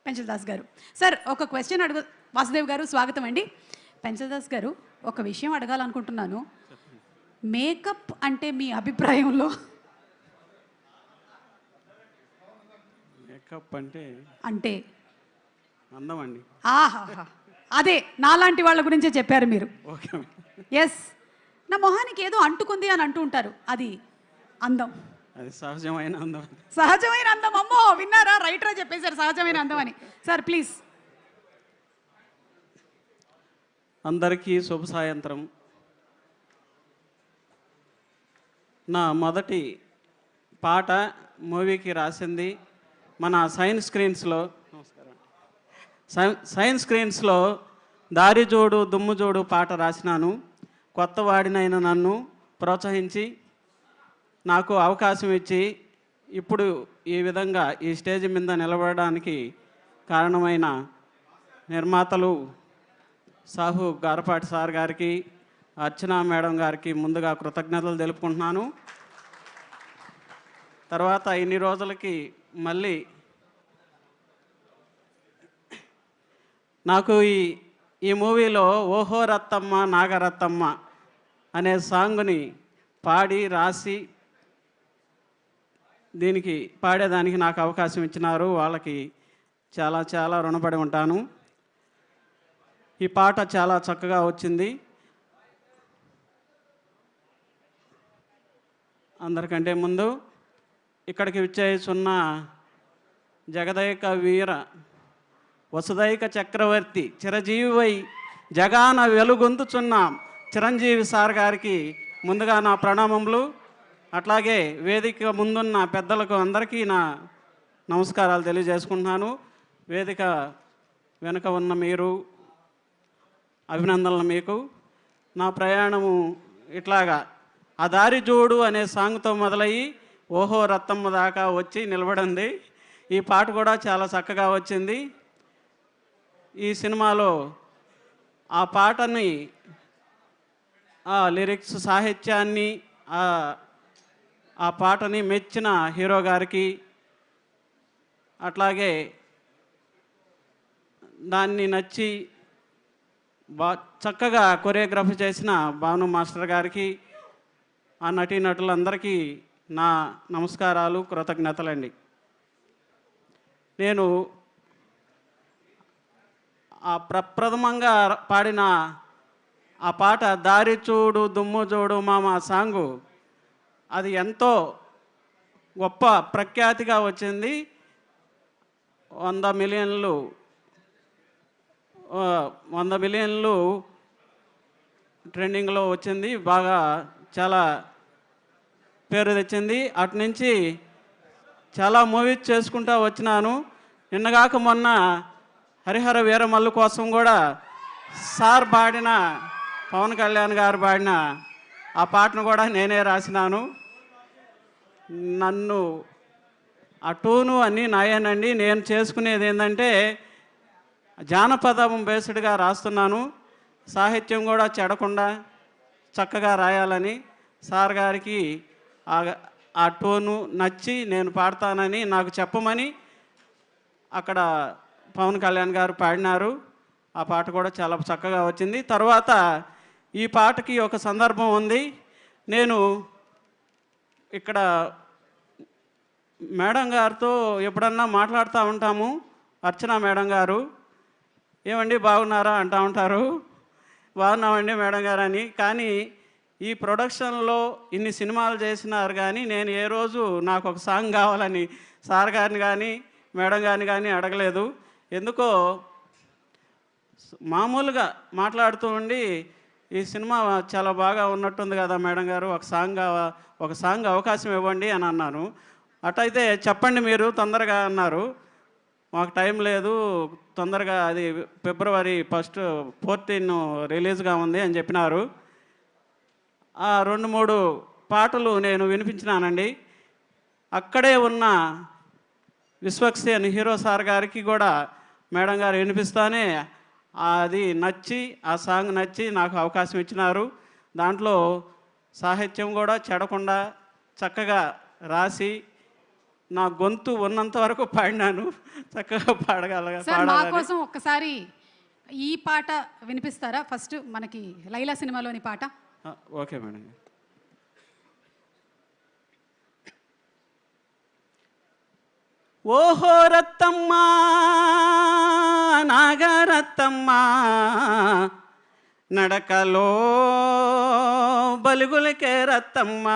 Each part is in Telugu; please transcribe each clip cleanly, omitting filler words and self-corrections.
పెంచల్ దాస్ గారు. సార్ ఒక క్వశ్చన్ వాసుదేవ్ గారు స్వాగతం అండి. పెంచల్ దాస్ గారు ఒక విషయం అడగాలనుకుంటున్నాను. మేకప్ అంటే మీ అభిప్రాయంలో మేకప్ అంటే అంటే అందం అండి. ఆహాహా, అదే నాలాంటి వాళ్ళ గురించే చెప్పారు మీరు. ఓకే. ఎస్, నా మొహానికి ఏదో అంటుకుంది అని అంటూ ఉంటారు, అది అందం. అది సహజమైన అందం. సహజమైన అందం. అమ్మో, విన్నారా? రైటరే చెప్పేశారు సహజమైన అందం అని. Sir please. అందరికీ శుభ సాయంత్రం. నా మొదటి పాట మూవీకి రాసింది మన సైన్స్ స్క్రీన్స్లో దారి జోడు దుమ్ము జోడు పాట రాసినాను. కొత్త వాడినైన నన్ను ప్రోత్సహించి నాకు అవకాశం ఇచ్చి ఇప్పుడు ఈ విధంగా ఈ స్టేజ్ మీద నిలబడడానికి కారణమైన నిర్మాతలు సాహు గారపాటి సార్ గారికి, అర్చనా మేడం గారికి ముందుగా కృతజ్ఞతలు తెలుపుకుంటున్నాను. తర్వాత ఇన్ని రోజులకి మళ్ళీ నాకు ఈ మూవీలో ఓహో రత్తమ్మ నాగరత్తమ్మ అనే సాంగ్ని పాడి రాసి దీనికి పాడేదానికి నాకు అవకాశం ఇచ్చినారు. వాళ్ళకి చాలా చాలా రుణపడి ఉంటాను. ఈ పాట చాలా చక్కగా వచ్చింది. అందరికంటే ముందు ఇక్కడికి విచ్చేస్తున్న జగదైక వీర వసుదైక చక్రవర్తి చిరజీవివై జగాన వెలుగొందుచున్న చిరంజీవి సార్ గారికి ముందుగా నా ప్రణామములు. అట్లాగే వేదిక ముందున్న పెద్దలకు అందరికీ నా నమస్కారాలు తెలియజేసుకుంటున్నాను. వేదిక వెనుక ఉన్న మీరు అభినందనలు మీకు. నా ప్రయాణము ఇట్లాగా ఆ దారి జోడు అనే సాంగ్తో మొదలయ్యి ఓహో రత్తమ్మ దాకా వచ్చి నిలబడింది. ఈ పాట కూడా చాలా చక్కగా వచ్చింది. ఈ సినిమాలో ఆ పాటని, ఆ లిరిక్స్ సాహిత్యాన్ని, ఆ పాటని మెచ్చిన హీరో గారికి, అట్లాగే దాన్ని నచ్చి చక్కగా కొరియోగ్రఫీ చేసిన భాను మాస్టర్ గారికి, ఆ నటీనటులందరికీ నా నమస్కారాలు, కృతజ్ఞతలండి. నేను ఆ ప్రప్రథమంగా పాడిన ఆ పాట దారి చూడు దుమ్ము జోడు మామ సాంగు అది ఎంతో గొప్ప ప్రఖ్యాతిగా వచ్చింది. 100 మిలియన్లు ట్రెండింగ్లో వచ్చింది. బాగా చాలా పేరు తెచ్చింది. అటు నుంచి చాలా మూవీస్ చేసుకుంటూ వచ్చినాను. నిన్నగాక మొన్న హరిహర వీరమల్లు కోసం కూడా సార్ పాడిన, పవన్ కళ్యాణ్ గారు పాడిన ఆ పాటను కూడా నేనే రాసినాను. నన్ను ఆ టూను అన్నీ నాయేనండి. నేను చేసుకునేది ఏంటంటే జానపదం బేస్డ్గా రాస్తున్నాను. సాహిత్యం కూడా చెడకుండా చక్కగా రాయాలని సార్ గారికి ఆ టోను నచ్చి నేను పాడతానని నాకు చెప్పమని అక్కడ పవన్ కళ్యాణ్ గారు పాడినారు. ఆ పాట కూడా చాలా చక్కగా వచ్చింది. తర్వాత ఈ పాటకి ఒక సందర్భం ఉంది. నేను ఇక్కడ మేడం గారితో ఎప్పుడన్నా మాట్లాడుతూ ఉంటాము. అర్చనా మేడం గారు, ఏమండి బాగున్నారా అంటూ ఉంటారు. బాగున్నామండి మేడం గారు అని. కానీ ఈ ప్రొడక్షన్లో ఇన్ని సినిమాలు చేసినారు కానీ నేను ఏ రోజు నాకు ఒక సాంగ్ కావాలని సార్ గారిని కానీ మేడం గారిని కానీ అడగలేదు. ఎందుకో మామూలుగా మాట్లాడుతూ ఉండి ఈ సినిమా చాలా బాగా ఉన్నట్టుంది కదా మేడం గారు, ఒక సాంగ్ అవకాశం ఇవ్వండి అని అన్నాను. అటైతే చెప్పండి మీరు తొందరగా అన్నారు. మాకు టైం లేదు, తొందరగా అది ఫిబ్రవరి 14 రిలీజ్గా ఉంది అని చెప్పినారు. ఆ 2-3 పాటలు నేను వినిపించినానండి. అక్కడే ఉన్న విశ్వక్సేన్ హీరో సార్ గారికి కూడా మేడం గారు వినిపిస్తానే అది నచ్చి, ఆ సాంగ్ నచ్చి నాకు అవకాశం ఇచ్చినారు. దాంట్లో సాహిత్యం కూడా చెడకుండా చక్కగా రాసి నా గొంతు ఉన్నంత వరకు పాడినాను, చక్కగా సార్ మా పాడాలని. కోసం ఒక్కసారి ఈ పాట వినిపిస్తారా? ఫస్ట్ మనకి లైలా సినిమాలోని పాట. Okay madam. ఓహో రత్తమ్మ నాగరత్తమ్మ, నడకలో బలుగులకే రత్తమ్మ.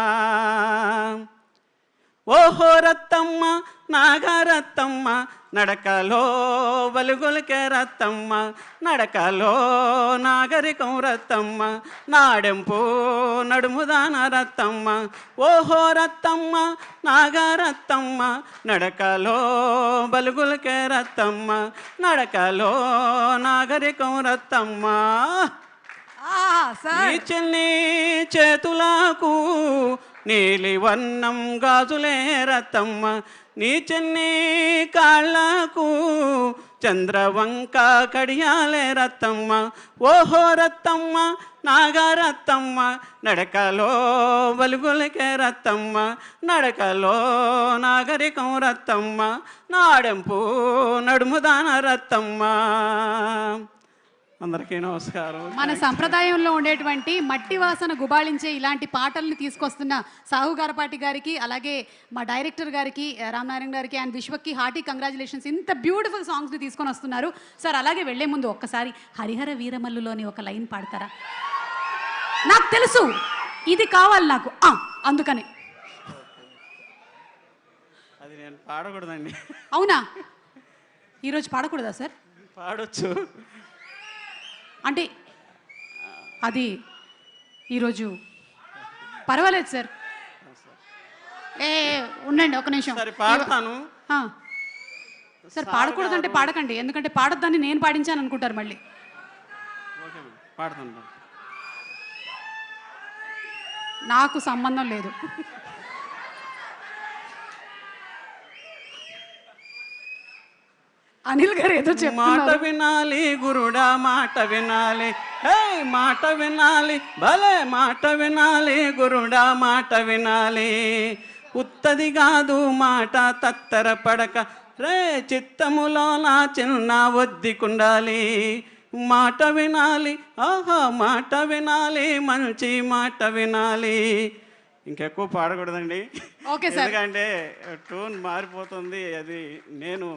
ఓహో రత్తమ్మ నాగరత్తమ్మ, నడకలో బలుగులకే రత్తమ్మ, నడకలో నాగరికం రత్తమ్మ, నాడెంపు నడుముదాన రత్తమ్మ. ఓహో రత్తమ్మ నాగరత్తమ్మ, నడకలో బలుగులకే రత్తమ్మ, నడకలో నాగరికం రత్తమ్మ. నీ చెల్లి చేతులకు నీలి వర్ణం గాజులే రత్తమ్మ, నీ చెన్ని కాళ్ళకు చంద్రవంక కడియాలే రత్తమ్మ. ఓహో రత్తమ్మ నాగరత్తమ్మ, నడకలో బలుగులకే రత్తమ్మ, నడకలో నాగరికం రత్తమ్మ, నాడెంపు నడుముదాన రత్తమ్మ. అందరికీ నమస్కారం. మన సంప్రదాయంలో ఉండేటువంటి మట్టి వాసన గుబాళించే ఇలాంటి పాటల్ని తీసుకొస్తున్న సాహు గారపాటి గారికి, అలాగే మా డైరెక్టర్ గారికి రామనారాయణ గారికి అండ్ విశ్వక్కి హార్టీ కంగ్రాచులేషన్స్. ఇంత బ్యూటిఫుల్ సాంగ్స్ని తీసుకొని వస్తున్నారు సార్. అలాగే వెళ్లే ముందు ఒక్కసారి హరిహర వీరమల్లులోని ఒక లైన్ పాడతారా? నాకు తెలుసు ఇది కావాలి నాకు, అందుకనే. అది నేను పాడకూడదండి. అవునా? ఈరోజు పాడకూడదా సార్? పాడొచ్చు అంటే అది ఈరోజు పర్వాలేదు సార్. ఉండండి ఒక నిమిషం. సరే పాడతాను. సార్ పాడకూడదంటే పాడకండి, ఎందుకంటే పాడొద్దని నేను పాడించాను అనుకుంటారు మళ్ళీ. ఓకే పాడతాను. నాకు సంబంధం లేదు. అనిల్ గారు ఏదో మాట చెప్తున్నారు. వినాలి గురుడా, మాట వినాలి, హే మాట వినాలి, భలే మాట వినాలి గురుడా, మాట వినాలి. ఉత్తది కాదు మాట తత్తర పడక, రే చిత్తములో నా చిన్న ఒద్దికుండాలి. మాట వినాలి, ఆహా మాట వినాలి, మంచి మాట వినాలి. ఇంకెక్కువ పాడకూడదండి, ఓకే సార్. ఎందుకంటే టోన్ మారిపోతుంది. అది నేను